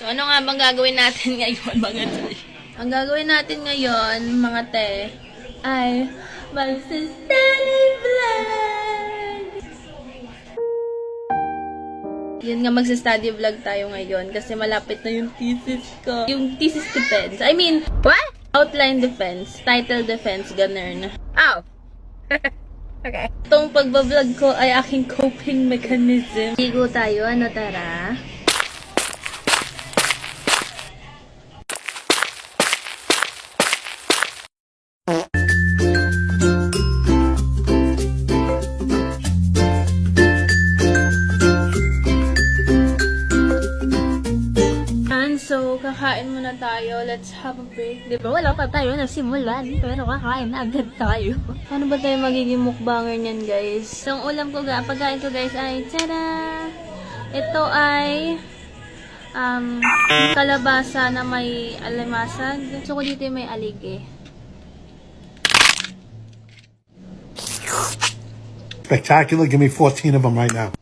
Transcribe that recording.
So, ano nga bang gagawin natin ngayon, mga te? Ang gagawin natin ngayon, mga te, ay mag-study vlog! Yun nga, mag-study vlog tayo ngayon kasi malapit na yung thesis ko. Yung thesis defense. I mean, what? Outline defense, title defense, ganun. Oh. Okay. Itong pagbablog ko ay aking coping mechanism. Ligo tayo, ano tara? So, kakain muna tayo. Let's have a break. Diba? Wala pa tayo nasimulan. Pero kakain na agad tayo. Paano ba tayo magiging mukbanger niyan, guys? So, ang ulam ko, pagkain ko, guys, ay tada! Ito ay kalabasa na may alimasag. Gusto ko dito yung may alige. Spectacular. Give me 14 of them right now.